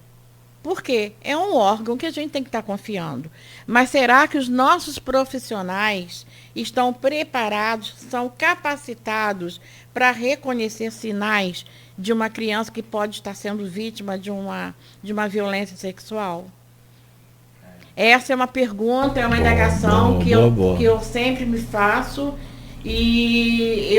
Por quê? É um órgão que a gente tem que estar confiando. Mas será que os nossos profissionais estão preparados, são capacitados para reconhecer sinais de uma criança que pode estar sendo vítima de uma violência sexual? Essa é uma pergunta, é uma indagação que eu sempre me faço, e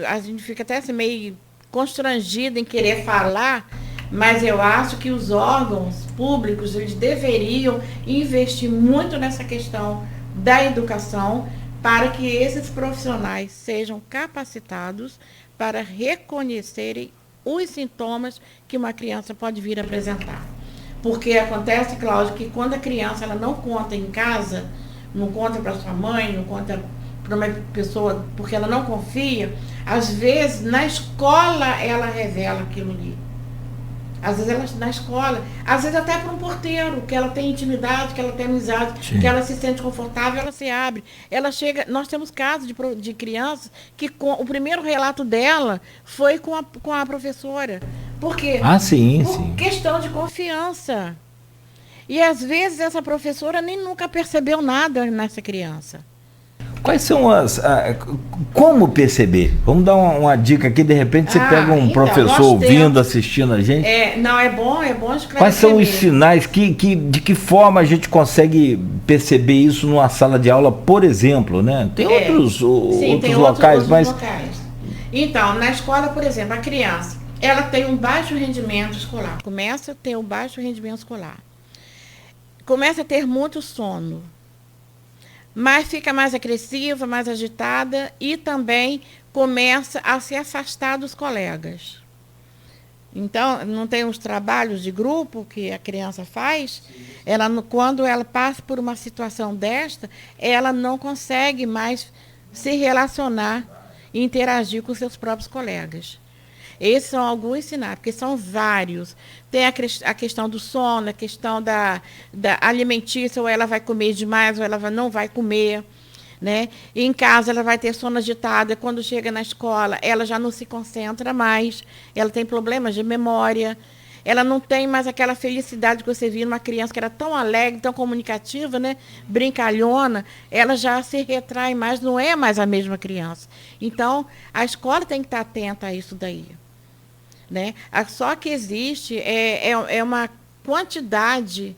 a gente fica até assim, meio constrangida em querer falar, mas eu acho que os órgãos públicos eles deveriam investir muito nessa questão da educação para que esses profissionais sejam capacitados para reconhecerem os sintomas que uma criança pode vir a apresentar. Porque acontece, Cláudia, que quando a criança ela não conta em casa, não conta para sua mãe, não conta para uma pessoa, porque ela não confia, às vezes na escola ela revela aquilo ali. Às vezes ela na escola, às vezes até para um porteiro, que ela tem intimidade, que ela tem amizade, sim, que ela se sente confortável, ela se abre. Ela chega, nós temos casos de crianças que o primeiro relato dela foi com a professora. Por quê? Sim, por sim. Questão de confiança. E às vezes essa professora nem nunca percebeu nada nessa criança. Quais são como perceber? Vamos dar uma dica aqui, de repente você pega um professor ouvindo, assistindo a gente. É bom esclarecer. Quais são os sinais, de que forma a gente consegue perceber isso numa sala de aula, por exemplo, né? Tem outros locais, mas... locais. Então, na escola, por exemplo, a criança, ela tem um baixo rendimento escolar. Começa a ter um baixo rendimento escolar. Começa a ter muito sono. Mas fica mais agressiva, mais agitada e também começa a se afastar dos colegas. Então, não tem os trabalhos de grupo que a criança faz, quando ela passa por uma situação desta, ela não consegue mais se relacionar e interagir com seus próprios colegas. Esses são alguns sinais, porque são vários. Tem a questão do sono, a questão da alimentícia, ou ela vai comer demais, ou ela não vai comer. Né? E em casa ela vai ter sono agitado, quando chega na escola ela já não se concentra mais, ela tem problemas de memória, ela não tem mais aquela felicidade que você via numa criança que era tão alegre, tão comunicativa, né? Brincalhona, ela já se retrai mais, não é mais a mesma criança. Então, a escola tem que estar atenta a isso daí. Né? Só que existe uma quantidade,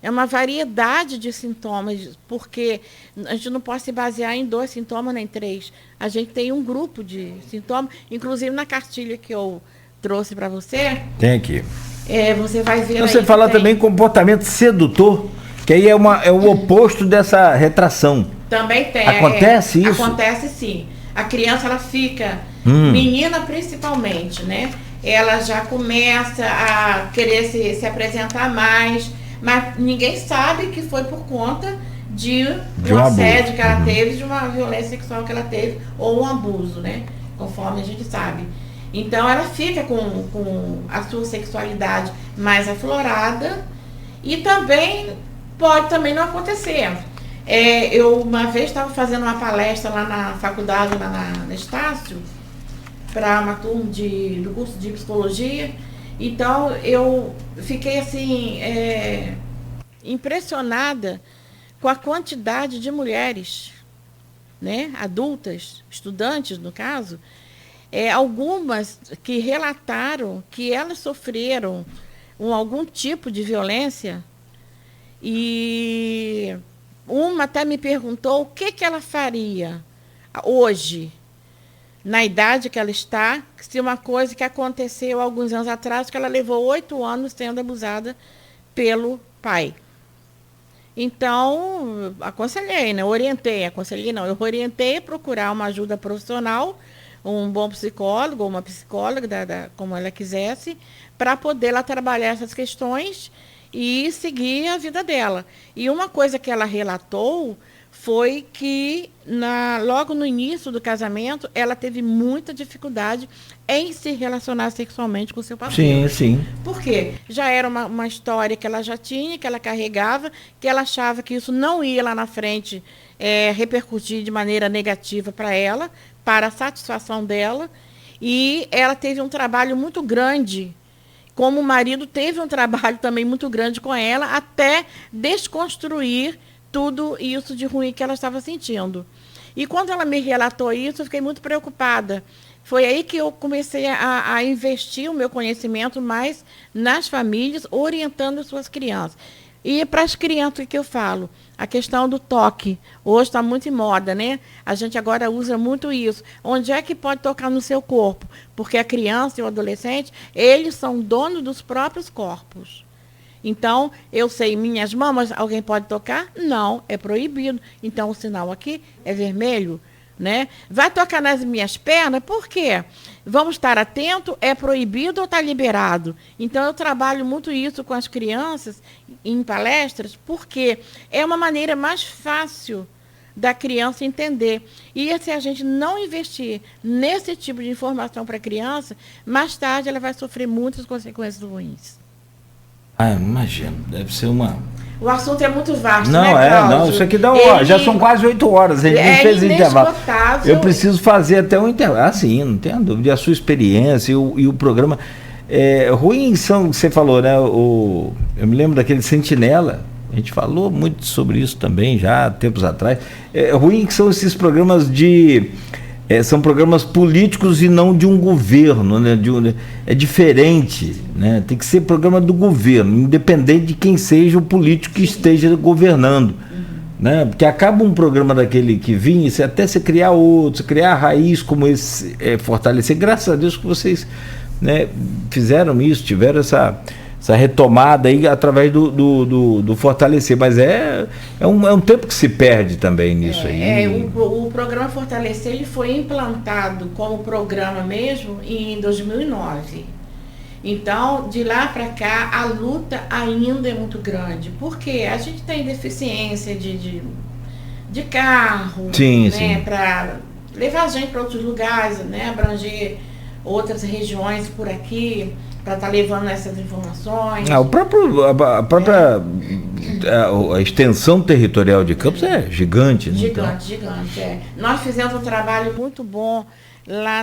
é uma variedade de sintomas, porque a gente não pode se basear em 2 sintomas, nem 3. A gente tem um grupo de sintomas, inclusive na cartilha que eu trouxe para você. Tem aqui. Você vai ver. Você aí fala também comportamento sedutor, que aí é o oposto dessa retração. Também tem. Acontece isso? Acontece sim. A criança ela fica, menina principalmente, né? Ela já começa a querer se apresentar mais. Mas ninguém sabe que foi por conta de um assédio que ela teve, de uma violência sexual que ela teve, ou um abuso, né? Conforme a gente sabe. Então, ela fica com a sua sexualidade mais aflorada e também pode também não acontecer. Eu, uma vez, estava fazendo uma palestra lá na faculdade, lá na Estácio, para uma turma do curso de psicologia. Então, eu fiquei assim, impressionada com a quantidade de mulheres, né, adultas, estudantes, no caso, algumas que relataram que elas sofreram algum tipo de violência, e uma até me perguntou o que ela faria hoje, na idade que ela está, se uma coisa que aconteceu alguns anos atrás, que ela levou 8 anos sendo abusada pelo pai. Então, aconselhei, né? Eu orientei a procurar uma ajuda profissional, um bom psicólogo ou uma psicóloga, como ela quisesse, para poder ela trabalhar essas questões e seguir a vida dela. E uma coisa que ela relatou foi que, logo no início do casamento, ela teve muita dificuldade em se relacionar sexualmente com seu parceiro. Sim, sim. Por quê? Já era uma história que ela já tinha, que ela carregava, que ela achava que isso não ia lá na frente repercutir de maneira negativa para ela, para a satisfação dela. E ela teve um trabalho muito grande, como o marido teve um trabalho também muito grande com ela, até desconstruir tudo isso de ruim que ela estava sentindo. E quando ela me relatou isso, eu fiquei muito preocupada. Foi aí que eu comecei a investir o meu conhecimento mais nas famílias, orientando as suas crianças. E para as crianças que eu falo, a questão do toque, hoje está muito em moda, né? A gente agora usa muito isso. Onde é que pode tocar no seu corpo? Porque a criança e o adolescente, eles são donos dos próprios corpos. Então, eu sei, minhas mamas, alguém pode tocar? Não, é proibido. Então, o sinal aqui é vermelho, né? Vai tocar nas minhas pernas? Por quê? Vamos estar atentos, é proibido ou está liberado? Então, eu trabalho muito isso com as crianças em palestras, porque é uma maneira mais fácil da criança entender. E se a gente não investir nesse tipo de informação para a criança, mais tarde ela vai sofrer muitas consequências ruins. Imagino, deve ser uma... O assunto é muito vasto, não, né, Cláudio? Não, isso aqui dá já são quase 8 horas, a gente nem fez intervalo. Eu preciso fazer até um intervalo. Sim, não tenho dúvida. E a sua experiência e o programa. Ruim são, você falou, né? Eu me lembro daquele Sentinela, a gente falou muito sobre isso também já, tempos atrás. Ruim que são esses programas são programas políticos e não de um governo, né? É diferente, né? Tem que ser programa do governo, independente de quem seja o político que esteja governando, né? Porque acaba um programa daquele que vinha, até você criar outro, você criar a raiz como esse, fortalecer. Graças a Deus que vocês, né, fizeram isso, tiveram essa retomada aí através do fortalecer, mas é um tempo que se perde também nisso aí. O programa Fortalecer ele foi implantado como programa mesmo em 2009. Então, de lá para cá, a luta ainda é muito grande, porque a gente tem deficiência de carro, sim, né, para levar a gente para outros lugares, né, abranger outras regiões por aqui, para estar levando essas informações. A própria a extensão territorial de Campos é gigante, né? Gigante. Nós fizemos um trabalho muito bom lá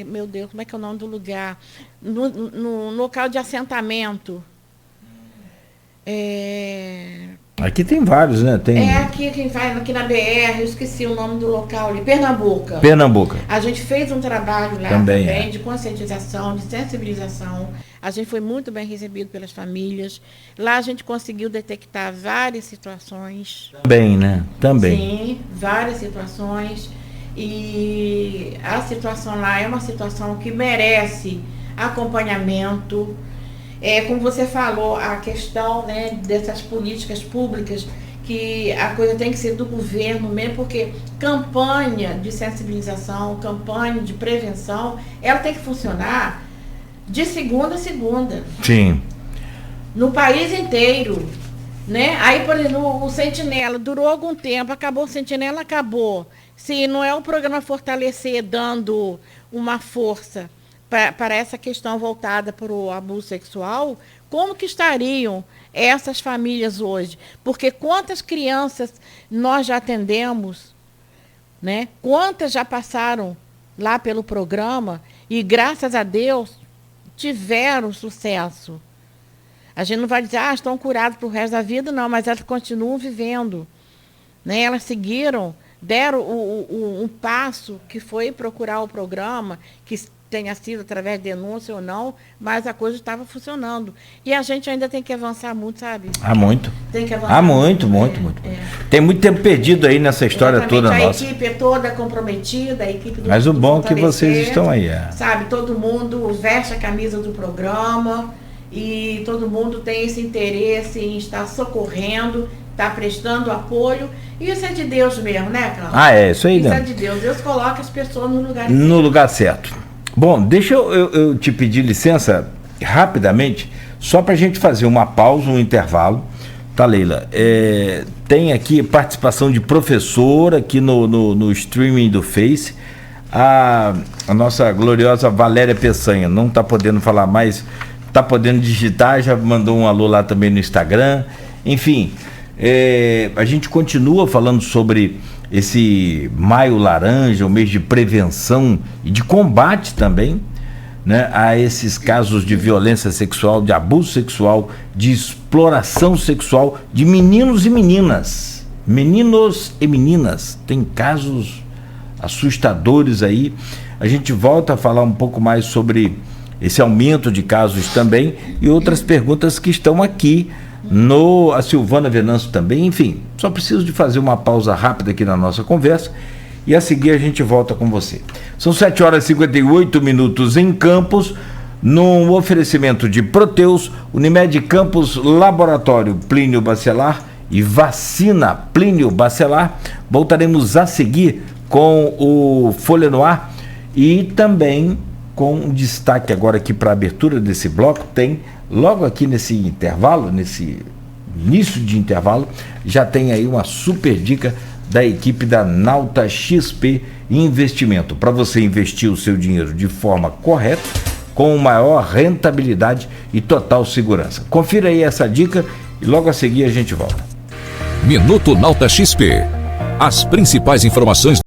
meu Deus, como é que é o nome do lugar? No local de assentamento. Aqui tem vários, né? Aqui na BR, eu esqueci o nome do local ali, Pernambuco. A gente fez um trabalho lá também de conscientização, de sensibilização. A gente foi muito bem recebido pelas famílias. Lá a gente conseguiu detectar várias situações. Também, né? Também. Sim, várias situações. E a situação lá é uma situação que merece acompanhamento. Como você falou, a questão, né, dessas políticas públicas, que a coisa tem que ser do governo mesmo, porque campanha de sensibilização, campanha de prevenção, ela tem que funcionar de segunda a segunda. Sim. No país inteiro. Né? Aí, por exemplo, o Sentinela durou algum tempo, acabou o Sentinela, acabou. Se não é o programa Fortalecer dando uma força para essa questão voltada para o abuso sexual, como que estariam essas famílias hoje? Porque quantas crianças nós já atendemos, né? Quantas já passaram lá pelo programa e, graças a Deus, tiveram sucesso. A gente não vai dizer, estão curadas para o resto da vida, não, mas elas continuam vivendo. Né? Elas seguiram, deram um passo que foi procurar o programa, que tenha sido através de denúncia ou não, mas a coisa estava funcionando. E a gente ainda tem que avançar muito, sabe? Muito. Tem que avançar muito. Tem muito tempo perdido aí nessa história toda nossa. A equipe é toda comprometida, a equipe do Mas o bom é que vocês estão aí. Sabe, todo mundo veste a camisa do programa e todo mundo tem esse interesse em estar socorrendo, está prestando apoio. E isso é de Deus mesmo, né, Cláudio? Isso aí, né? Isso é de Deus. Deus coloca as pessoas no lugar certo. No lugar certo. Bom, deixa eu te pedir licença rapidamente, só para a gente fazer uma pausa, um intervalo. Tá, Leila? Tem aqui participação de professor aqui no streaming do Face. A nossa gloriosa Valéria Peçanha não está podendo falar mais, está podendo digitar, já mandou um alô lá também no Instagram. Enfim, a gente continua falando sobre esse Maio Laranja, o mês de prevenção e de combate também, né, a esses casos de violência sexual, de abuso sexual, de exploração sexual de meninos e meninas. Meninos e meninas. Tem casos assustadores aí. A gente volta a falar um pouco mais sobre esse aumento de casos também e outras perguntas que estão aqui. A Silvana Venâncio também, enfim, só preciso de fazer uma pausa rápida aqui na nossa conversa e a seguir a gente volta com você. São 7h58 em Campos, num oferecimento de Proteus, Unimed Campos, Laboratório Plínio Bacelar e Vacina Plínio Bacelar. Voltaremos a seguir com o Folha no Ar e também com um destaque agora aqui para a abertura desse bloco, tem logo aqui nesse intervalo, nesse início de intervalo, já tem aí uma super dica da equipe da Nauta XP Investimento, para você investir o seu dinheiro de forma correta, com maior rentabilidade e total segurança. Confira aí essa dica e logo a seguir a gente volta. Minuto Nauta XP. As principais informações